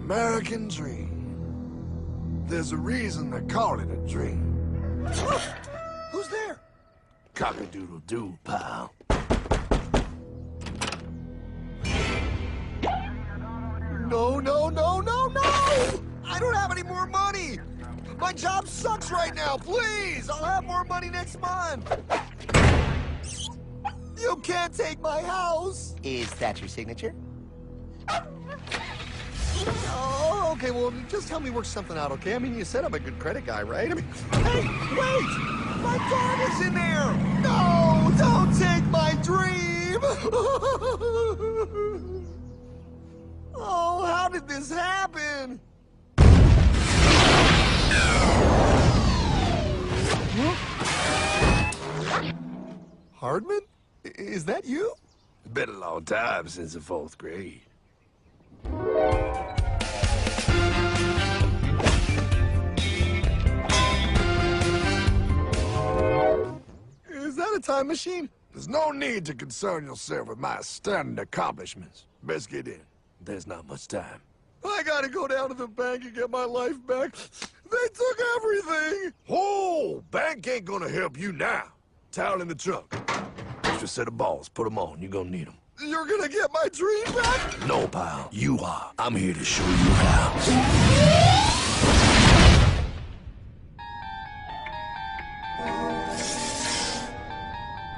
American dream. There's a reason they call it a dream. Who's there? Cock-a-doodle-doo, pal. No, no, no, no, no! I don't have any more money! My job sucks right now, please! I'll have more money next month! You can't take my house! Is that your signature? Oh, okay, well, just help me work something out, okay? I mean, you said I'm a good credit guy, right? I mean, hey, wait! My dog is in there! No, don't take my dream! Oh, how did this happen? Hardman? Is that you? It's been a long time since the 4th grade. Is that a time machine? There's no need to concern yourself with my stunning accomplishments. Best get in. There's not much time. I gotta go down to the bank and get my life back. They took everything! Oh, bank ain't gonna help you now. Towel in the trunk. Extra set of balls. Put them on. You're gonna need them. You're gonna get my dream back? No, pal. You are. I'm here to show you how.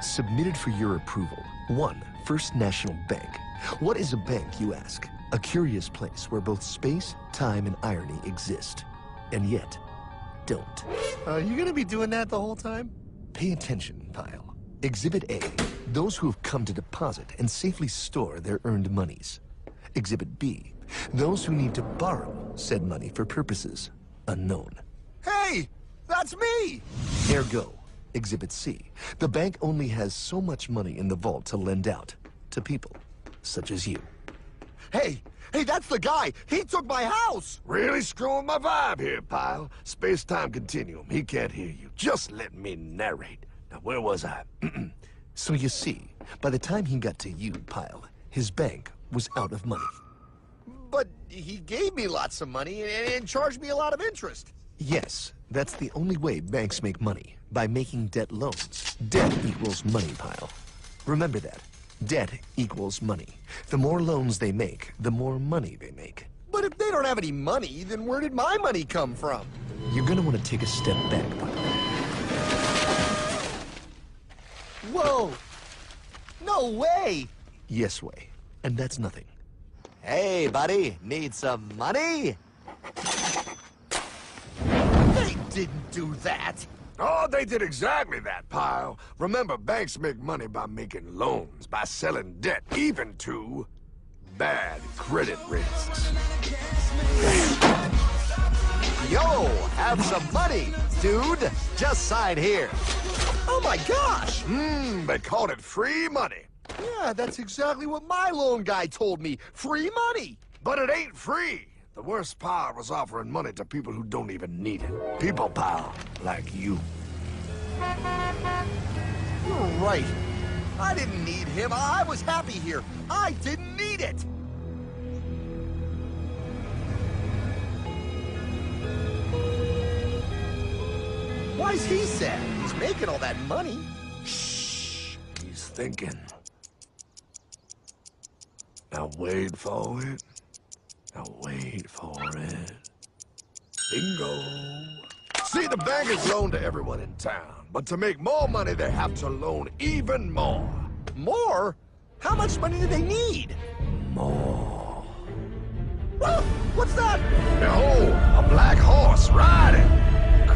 Submitted for your approval. 1. First National Bank. What is a bank, you ask? A curious place where both space, time, and irony exist. And yet, don't. You gonna be doing that the whole time? Pay attention, pile. Exhibit A. Those who have come to deposit and safely store their earned monies. Exhibit B. Those who need to borrow said money for purposes unknown. Hey! That's me! Ergo, Exhibit C. The bank only has so much money in the vault to lend out to people such as you. Hey! Hey, that's the guy! He took my house! Really screwing my vibe here, pal. Space-time continuum. He can't hear you. Just let me narrate. Now, where was I? So you see, by the time he got to you, Pile, his bank was out of money. But he gave me lots of money and charged me a lot of interest. Yes, that's the only way banks make money, by making debt loans. Debt equals money, Pile. Remember that. Debt equals money. The more loans they make, the more money they make. But if they don't have any money, then where did my money come from? You're gonna want to take a step back, Pile. Whoa! No way! Yes way. And that's nothing. Hey, buddy, need some money? They didn't do that! Oh, they did exactly that, pal. Remember, banks make money by making loans, by selling debt, even to bad credit risks. Yo, have some money, dude. Just sign here. Oh my gosh! They called it free money. Yeah, that's exactly what my loan guy told me. Free money! But it ain't free. The worst part was offering money to people who don't even need it. People, pal, like you. You're right. I didn't need him. I was happy here. I didn't need it. Why's he sad? He's making all that money. Shh. He's thinking. Now wait for it. Now wait for it. Bingo. See, the bank is loaned to everyone in town, but to make more money, they have to loan even more. More? How much money do they need? More. Whoa! What's that? Behold, a black horse riding.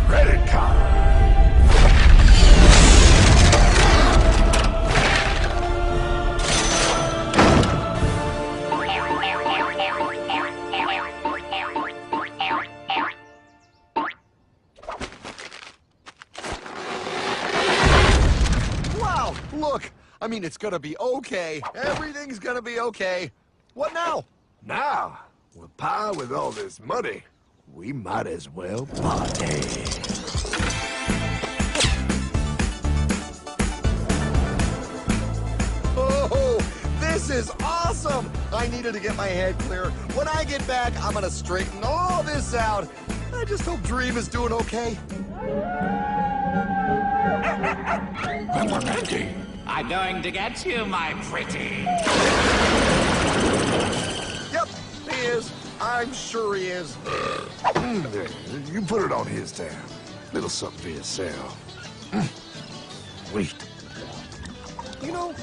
Credit card. Wow! Look! I mean, it's gonna be okay. Everything's gonna be okay. What now? Now, with power with all this money, we might as well party. Oh, this is awesome! I needed to get my head clear. When I get back, I'm gonna straighten all this out. I just hope Dream is doing okay. I'm going to get you, my pretty. Yep, he is. I'm sure he is. You put it on his tab. Little something for yourself. Wait. You know,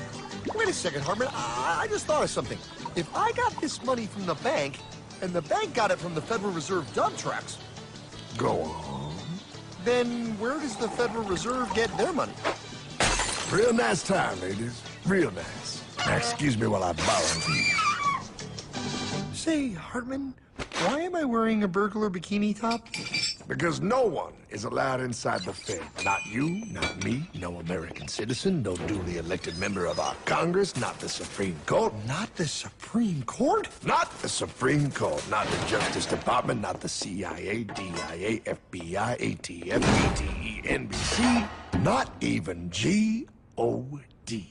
wait a second, Hartman. I just thought of something. If I got this money from the bank, and the bank got it from the Federal Reserve dump trucks, Go on. then where does the Federal Reserve get their money? Real nice time, ladies. Real nice. Now, excuse me while I borrow these. Say, Hartman, why am I wearing a burglar bikini top? Because no one is allowed inside the Fed. Not you, not me, no American citizen, no duly elected member of our Congress, not the Supreme Court. Not the Supreme Court? Not the Supreme Court, not the Justice Department, not the CIA, DIA, FBI, ATF, ETE, NBC, not even G.O.D.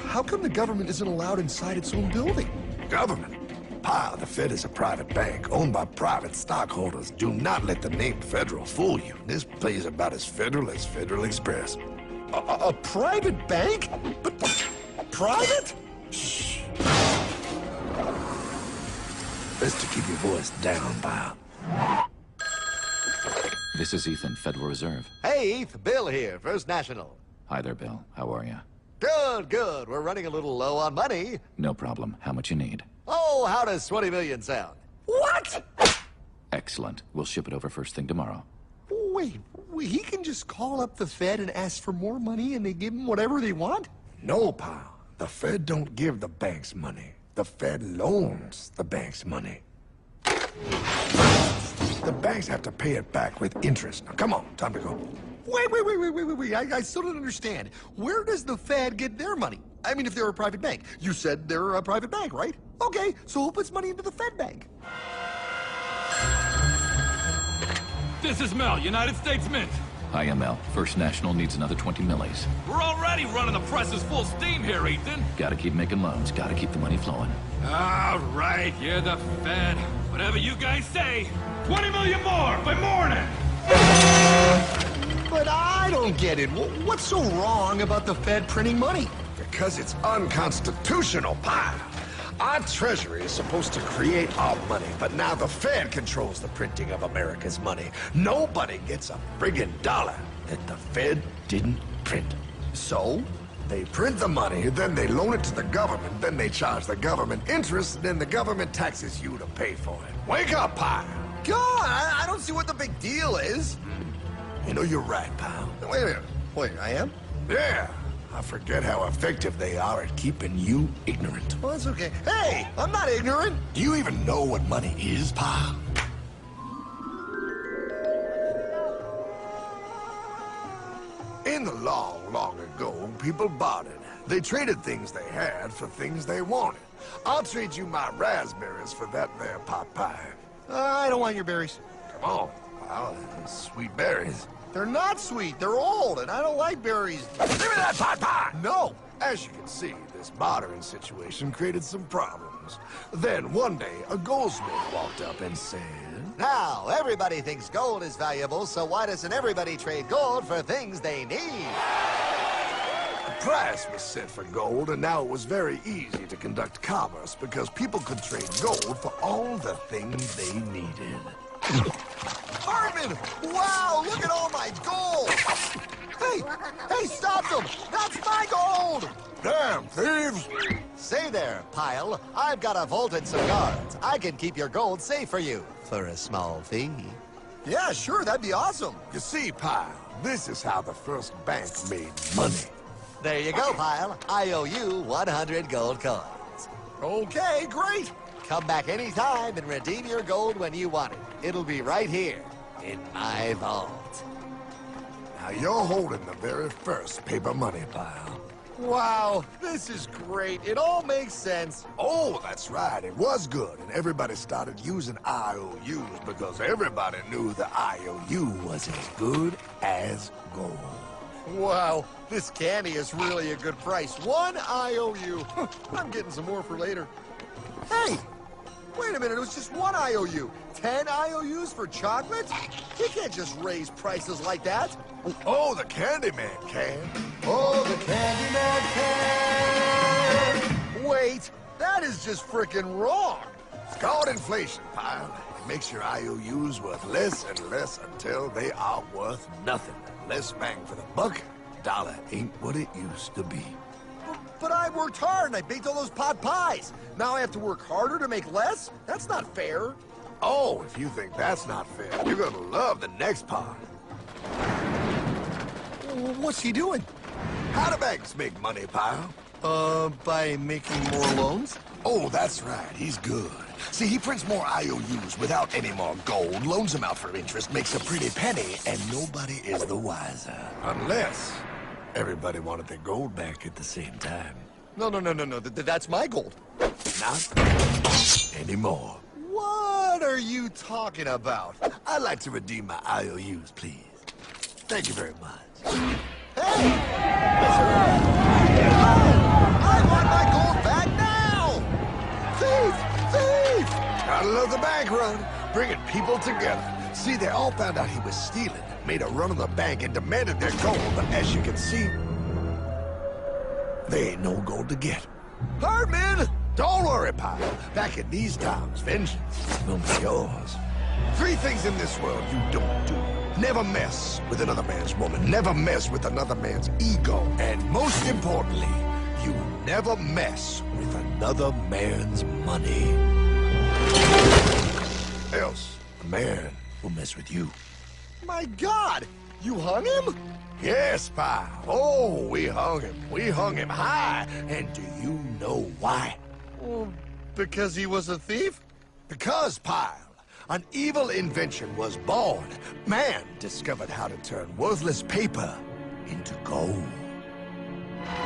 How come the government isn't allowed inside its own building? Government? Pa, the Fed is a private bank owned by private stockholders. Do not let the name Federal fool you. This place is about as federal as Federal Express. A private bank? But private? Shh. Best to keep your voice down, pal. This is Ethan, Federal Reserve. Hey, Eth, Bill here, First National. Hi there, Bill. How are you? Good, good. We're running a little low on money. No problem. How much you need? Oh, how does 20 million sound? What? Excellent. We'll ship it over first thing tomorrow. Wait, he can just call up the Fed and ask for more money and they give him whatever they want? No, pal. The Fed don't give the banks money. The Fed loans the banks money. The banks have to pay it back with interest. Now, come on, time to go. Wait. I still don't understand. Where does the Fed get their money? I mean, if they're a private bank. You said they're a private bank, right? Okay, so who puts money into the Fed bank? This is Mel, United States Mint. Hi, ML. First National needs another 20 millis. We're already running the presses full steam here, Ethan. Gotta keep making loans. Gotta keep the money flowing. All right, you're the Fed. Whatever you guys say. 20 million more by morning. But I don't get it. What's so wrong about the Fed printing money? Because it's unconstitutional, pal. Our Treasury is supposed to create our money, but now the Fed controls the printing of America's money. Nobody gets a friggin' dollar that the Fed didn't print. So? They print the money, then they loan it to the government, then they charge the government interest, then the government taxes you to pay for it. Wake up, pal! God, I don't see what the big deal is. You know, you're right, pal. Wait a minute. Wait, I am? Yeah, I forget how effective they are at keeping you ignorant. Well, that's okay. Hey, I'm not ignorant. Do you even know what money is, pal? In the long ago, people bartered. They traded things they had for things they wanted. I'll trade you my raspberries for that there pot pie. I don't want your berries. Come on, pal. Sweet berries. They're not sweet. They're old, and I don't like berries. Give me that pot pie! No. As you can see, this bartering situation created some problems. Then one day, a goldsmith walked up and said, Now, everybody thinks gold is valuable, so why doesn't everybody trade gold for things they need? a price was set for gold, and now it was very easy to conduct commerce because people could trade gold for all the things they needed. Hartman! Wow, look at all my gold! Hey, stop them! That's my gold! Damn thieves! Say there, Pile. I've got a vault and some guards. I can keep your gold safe for you for a small fee. Yeah, sure, that'd be awesome. You see, Pile, this is how the first bank made money. There you go, Pile. I owe you 100 gold coins. Okay, great. Come back anytime and redeem your gold when you want it. It'll be right here in my vault. Now you're holding the very first paper money, Pile. Wow, this is great. It all makes sense. Oh, that's right. It was good, and everybody started using IOUs because everybody knew the IOU was as good as gold. Wow, this candy is really a good price. 1 IOU. I'm getting some more for later. Hey, wait a minute, it was just 1 IOU. 10 IOUs for chocolate? You can't just raise prices like that. Oh, the Candyman can. Oh, the Candyman can! Wait, that is just frickin' wrong. It's called inflation, pal. It makes your IOUs worth less and less until they are worth nothing. Less bang for the buck. Dollar ain't what it used to be. But I worked hard and I baked all those pot pies. Now I have to work harder to make less? That's not fair. Oh, if you think that's not fair, you're gonna love the next part. What's he doing? How do banks make money, pal? By making more loans? Oh, that's right. He's good. See, he prints more IOUs without any more gold, loans them out for interest, makes a pretty penny, and nobody is the wiser. Unless everybody wanted their gold back at the same time. No. That's my gold. Not anymore. What are you talking about? I'd like to redeem my IOUs, please. Thank you very much. Hey! I want my gold back now! Thief! Thief! Gotta love the bank run, bringing people together. See, they all found out he was stealing, made a run on the bank, and demanded their gold. But as you can see, there ain't no gold to get. Hardman! Don't worry, pal. Back in these times, vengeance will be yours. 3 things in this world you don't do. Never mess with another man's woman. Never mess with another man's ego. And most importantly, you never mess with another man's money. Else, a man will mess with you. My God! You hung him? Yes, pal. Oh, we hung him. We hung him high. And do you know why? Well, because he was a thief? Because, pal, an evil invention was born. Man discovered how to turn worthless paper into gold.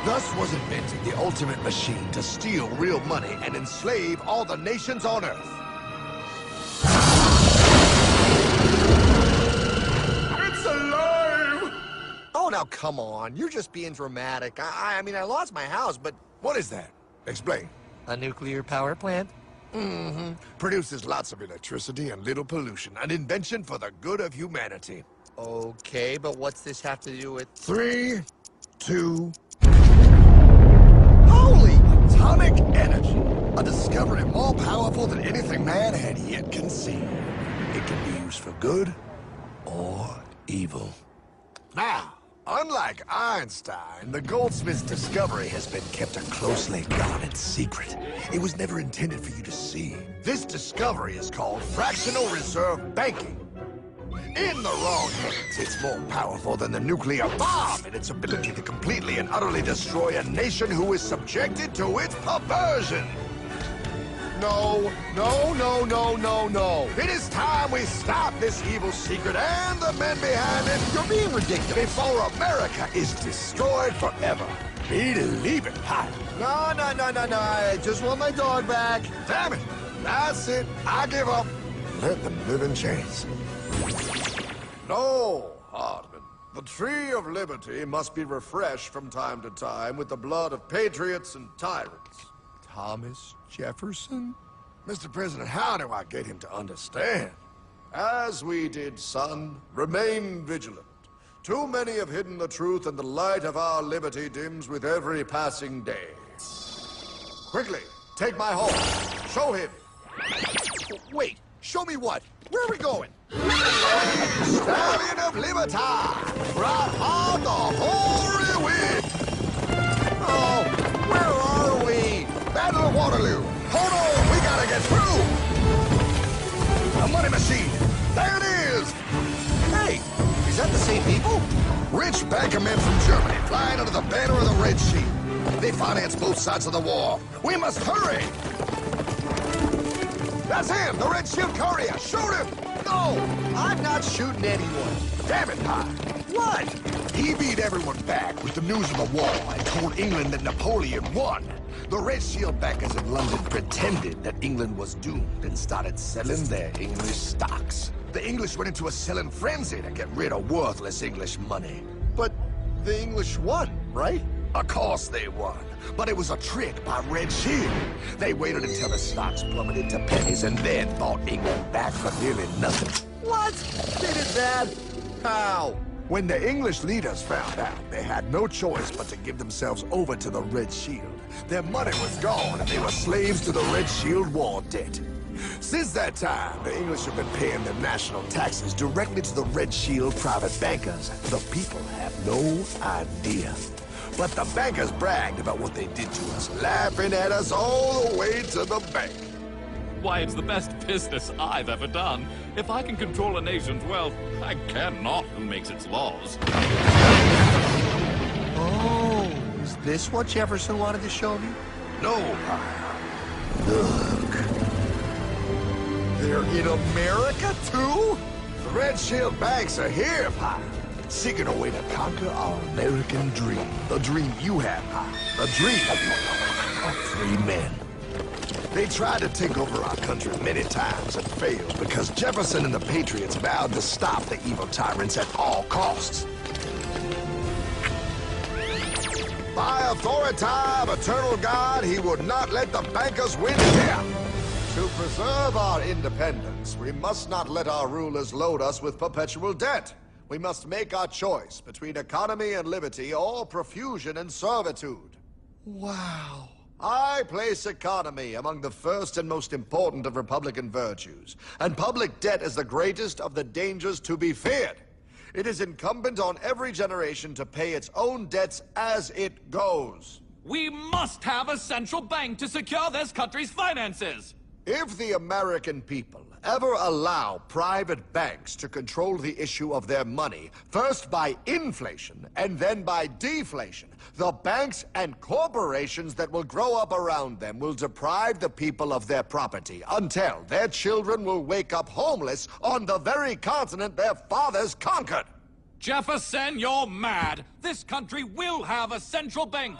Thus was invented the ultimate machine to steal real money and enslave all the nations on Earth. It's alive! Oh, now come on. You're just being dramatic. I mean, I lost my house, but... What is that? Explain. A nuclear power plant? Mm-hmm. Produces lots of electricity and little pollution. An invention for the good of humanity. Okay, but what's this have to do with... 3, 2... Holy! Atomic energy. A discovery more powerful than anything man had yet conceived. It can be used for good or evil. Now, unlike Einstein, the goldsmith's discovery has been kept a closely guarded secret. It was never intended for you to see. This discovery is called fractional reserve banking. In the wrong hands, it's more powerful than the nuclear bomb in its ability to completely and utterly destroy a nation who is subjected to its perversion. No. It is time we stop this evil secret and the men behind it. You're being ridiculous. Before America is destroyed forever. Believe it, Pop. No. I just want my dog back. Damn it. That's it. I give up. Let them live in chains. No, Hardman. The tree of liberty must be refreshed from time to time with the blood of patriots and tyrants. Thomas Jefferson? Mr. President, how do I get him to understand? As we did, son, remain vigilant. Too many have hidden the truth, and the light of our liberty dims with every passing day. Quickly, take my horse. Show him. Wait, show me what? Where are we going? Stallion of Liberty! Brought on the hoary wind! Oh, where are we? Battle of Waterloo! Hold on, we gotta get through! A money machine! There it is! Hey, is that the same people? Rich banker men from Germany flying under the banner of the Red Sheep. They finance both sides of the war. We must hurry! That's him, the Red Shield courier! Shoot him! No, I'm not shooting anyone. Damn it, Pie! What? He beat everyone back with the news of the war and told England that Napoleon won. The Red Shield backers in London pretended that England was doomed and started selling their English stocks. The English went into a selling frenzy to get rid of worthless English money. But The English won, right? Of course they won. But it was a trick by Red Shield. They waited until the stocks plummeted to pennies and then bought England back for nearly nothing. What? They did that? How? When the English leaders found out, they had no choice but to give themselves over to the Red Shield. Their money was gone, and they were slaves to the Red Shield war debt. Since that time, the English have been paying their national taxes directly to the Red Shield private bankers. The people have no idea. But the bankers bragged about what they did to us, laughing at us all the way to the bank. Why, it's the best business I've ever done. If I can control a nation's wealth, I care not who makes its laws. Oh, is this what Jefferson wanted to show me? No, Pyle. Look. They're in America, too? The Red Shield banks are here, Pyle. Seeking a way to conquer our American dream. The dream you have, Pyle. The dream of free men. They tried to take over our country many times and failed because Jefferson and the Patriots vowed to stop the evil tyrants at all costs. By authority of eternal God, he would not let the bankers win here. To preserve our independence, we must not let our rulers load us with perpetual debt. We must make our choice between economy and liberty or profusion and servitude. Wow. I place economy among the first and most important of Republican virtues, and public debt is the greatest of the dangers to be feared. It is incumbent on every generation to pay its own debts as it goes. We must have a central bank to secure this country's finances. If the American people ever allow private banks to control the issue of their money, first by inflation and then by deflation, the banks and corporations that will grow up around them will deprive the people of their property until their children will wake up homeless on the very continent their fathers conquered. Jefferson, you're mad. This country will have a central bank.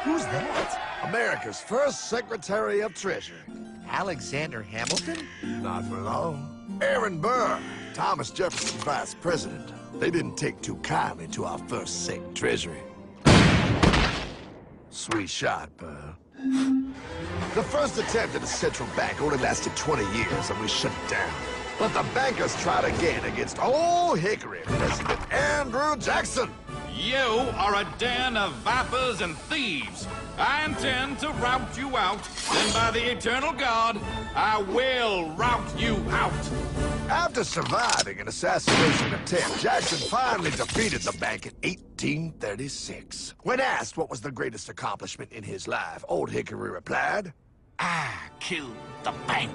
Who's that? America's first Secretary of Treasury. Alexander Hamilton? Not for long. Aaron Burr, Thomas Jefferson's vice president. They didn't take too kindly to our first Sec Treasury. Sweet shot, Burr. The first attempt at a central bank only lasted 20 years and we shut it down. But the bankers tried again against Old Hickory President Andrew Jackson. You are a den of vipers and thieves. I intend to rout you out, and by the eternal God, I will rout you out. After surviving an assassination attempt, Jackson finally defeated the bank in 1836. When asked what was the greatest accomplishment in his life, Old Hickory replied, I killed the bank.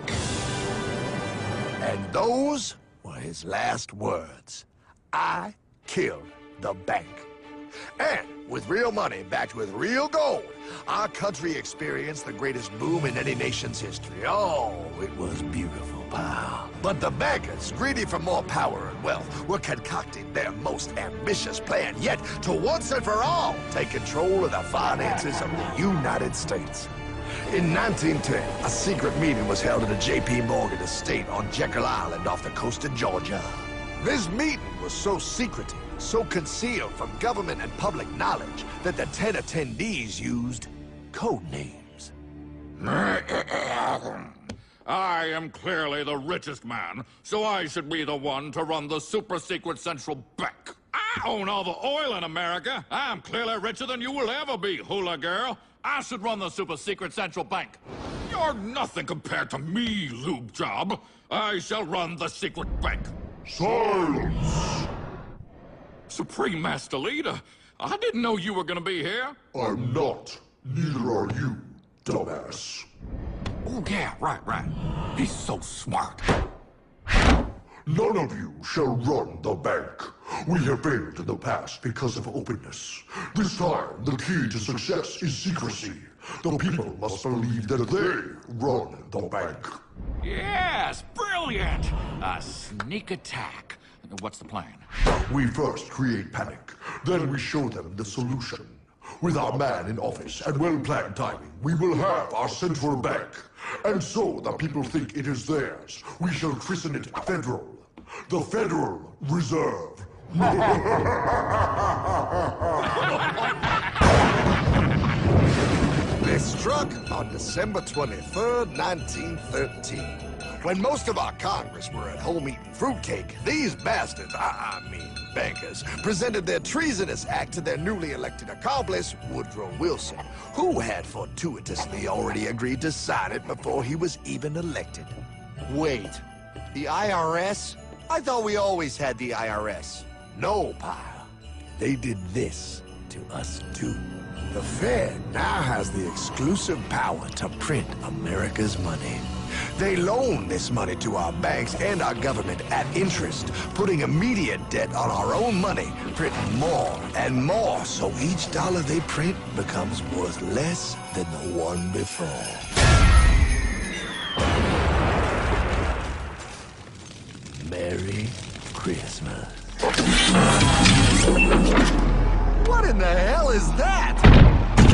and those were his last words. I killed the bank. And with real money backed with real gold, our country experienced the greatest boom in any nation's history. Oh, it was beautiful, pal. But the bankers, greedy for more power and wealth, were concocting their most ambitious plan yet to once and for all take control of the finances of the United States. In 1910, a secret meeting was held at a J.P. Morgan estate on Jekyll Island off the coast of Georgia. This meeting was so secretive, so concealed from government and public knowledge that the 10 attendees used code names. I am clearly the richest man, so I should be the one to run the super-secret central bank. I own all the oil in America. I'm clearly richer than you will ever be, hula girl. I should run the super-secret central bank. You're nothing compared to me, lube job. I shall run the secret bank. Silence! Supreme Master Leader, I didn't know you were gonna be here. I'm not. Neither are you, dumbass. Oh, yeah, right. He's so smart. None of you shall run the bank. We have failed in the past because of openness. This time, the key to success is secrecy. The people must believe that they run the bank. Yes, brilliant! A sneak attack. What's the plan? We first create panic, then we show them the solution. With our man in office and well-planned timing, we will have our central bank. And so the people think it is theirs. We shall christen it Federal. The Federal Reserve They struck on December 23rd, 1913. When most of our Congress were at home eating fruitcake, these bastards, I mean bankers, presented their treasonous act to their newly elected accomplice, Woodrow Wilson, who had fortuitously already agreed to sign it before he was even elected. Wait, the IRS? I thought we always had the IRS. No, pal. They did this to us too. The Fed now has the exclusive power to print America's money. They loan this money to our banks and our government at interest, putting immediate debt on our own money, printing more and more, so each dollar they print becomes worth less than the one before. Merry Christmas. What in the hell is that?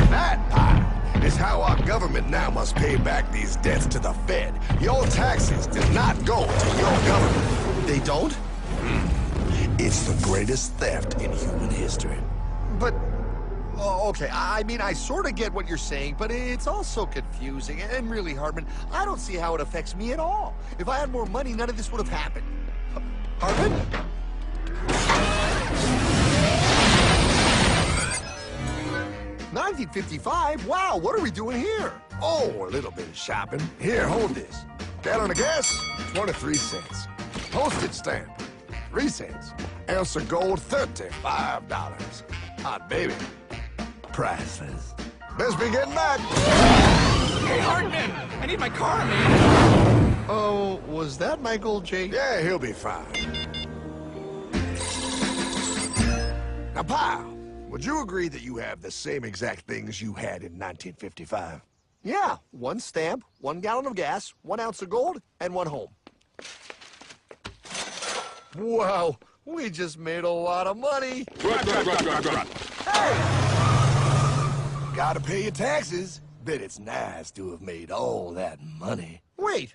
That, pal, is how our government now must pay back these debts to the Fed. Your taxes do not go to your government. They don't? It's the greatest theft in human history. But, oh, okay, I mean, I sort of get what you're saying, but it's also confusing. And really, Hartman, I don't see how it affects me at all. If I had more money, none of this would have happened. Hartman? 1955? Wow, what are we doing here? Oh, a little bit of shopping. Here, hold this. Gallon of gas, 23 cents. Postage stamp, 3 cents. Ounce of gold, $35. Hot baby. Priceless. Best be getting back. Hey, Hartman! I need my car, man! Oh, was that Michael J? Yeah, he'll be fine. Now, pal, would you agree that you have the same exact things you had in 1955? Yeah, 1 stamp, 1 gallon of gas, 1 ounce of gold, and 1 home. Wow, we just made a lot of money. Hey! Gotta pay your taxes. Bet it's nice to have made all that money. Wait,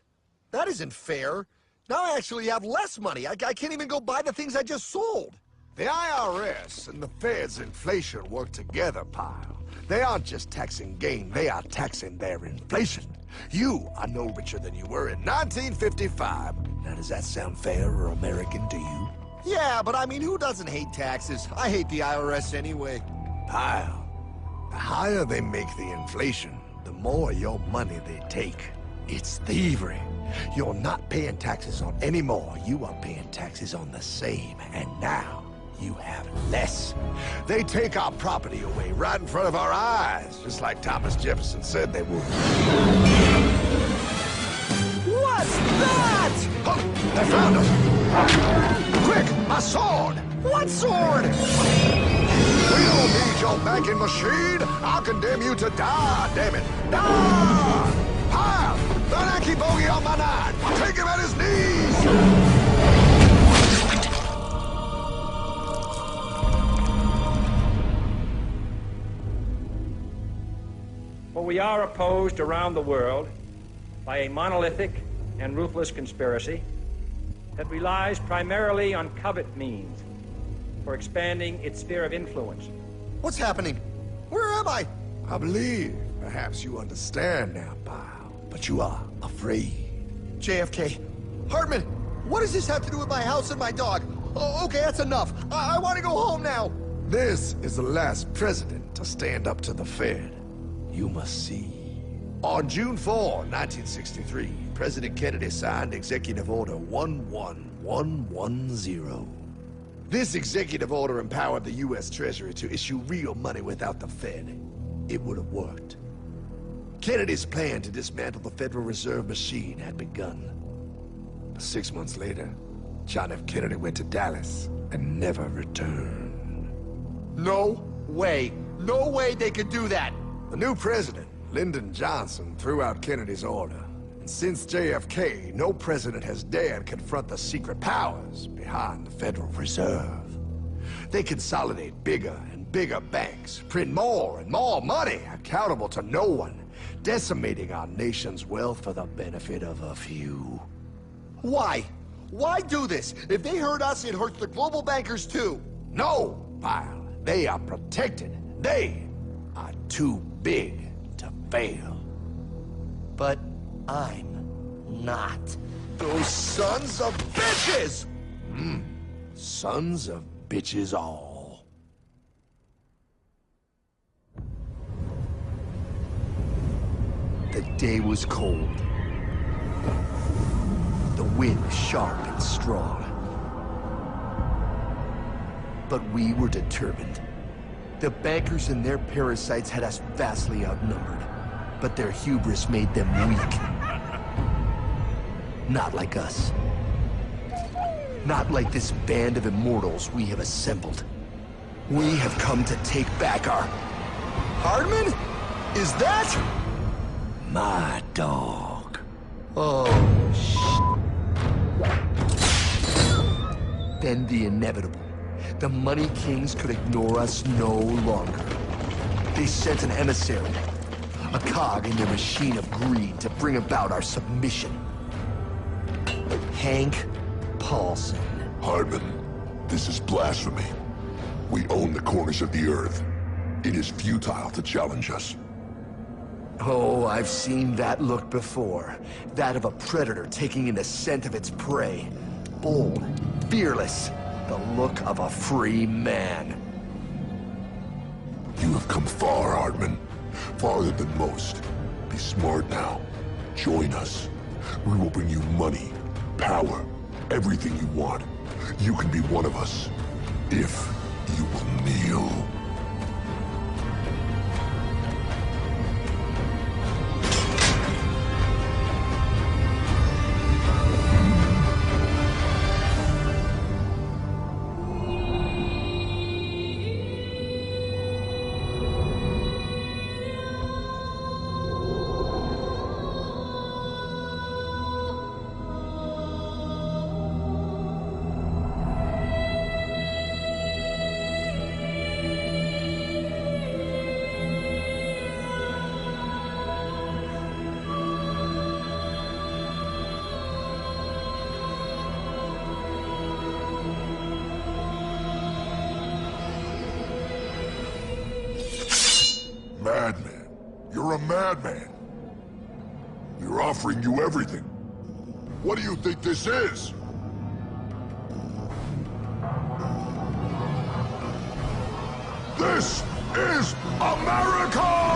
that isn't fair. Now I actually have less money. I can't even go buy the things I just sold. The IRS and the Fed's inflation work together, pal. They aren't just taxing gain, they are taxing their inflation. You are no richer than you were in 1955. Now, does that sound fair or American to you? Yeah, but I mean, who doesn't hate taxes? I hate the IRS anyway. Pal, the higher they make the inflation, the more your money they take. It's thievery. You're not paying taxes on any more. You are paying taxes on the same. And now, you have less. They take our property away right in front of our eyes, just like Thomas Jefferson said they would. What's that? Oh, they found us! Quick, my sword! What sword? We don't need your banking machine! I'll condemn you to die, damn it! Die! Pile! The Yankee bogey on my 9! Take him at his knees! For we are opposed around the world by a monolithic and ruthless conspiracy that relies primarily on covert means for expanding its sphere of influence. What's happening? Where am I? I believe perhaps you understand now, pal, but you are afraid. JFK. Hartman, what does this have to do with my house and my dog? Oh, okay, that's enough. I want to go home now. This is the last president to stand up to the Fed. You must see. On June 4, 1963, President Kennedy signed Executive Order 11110. This executive order empowered the U.S. Treasury to issue real money without the Fed. It would have worked. Kennedy's plan to dismantle the Federal Reserve machine had begun. 6 months later, John F. Kennedy went to Dallas and never returned. No way. No way they could do that. The new president, Lyndon Johnson, threw out Kennedy's order. And since JFK, no president has dared confront the secret powers behind the Federal Reserve. They consolidate bigger and bigger banks, print more and more money, accountable to no one, decimating our nation's wealth for the benefit of a few. Why? Why do this? If they hurt us, it hurts the global bankers too. No, pal. They are protected. They are too big to fail. But I'm not. Those sons of bitches! Sons of bitches all. The day was cold. The wind sharp and strong. But we were determined. The bankers and their parasites had us vastly outnumbered, but their hubris made them weak. Not like us. Not like this band of immortals we have assembled. We have come to take back our... Hardman? Is that... My dog. Oh, Then the inevitable. The Money Kings could ignore us no longer. They sent an emissary, a cog in their machine of greed to bring about our submission. Hank Paulson. Hardman, this is blasphemy. We own the corners of the earth. It is futile to challenge us. Oh, I've seen that look before. That of a predator taking in the scent of its prey. Bold, fearless, the look of a free man. You have come far, Hardman. Farther than most. Be smart now. Join us. We will bring you money, power, everything you want. You can be one of us, if you will kneel. Madman. You're a madman. We're offering you everything. What do you think this is? This is America!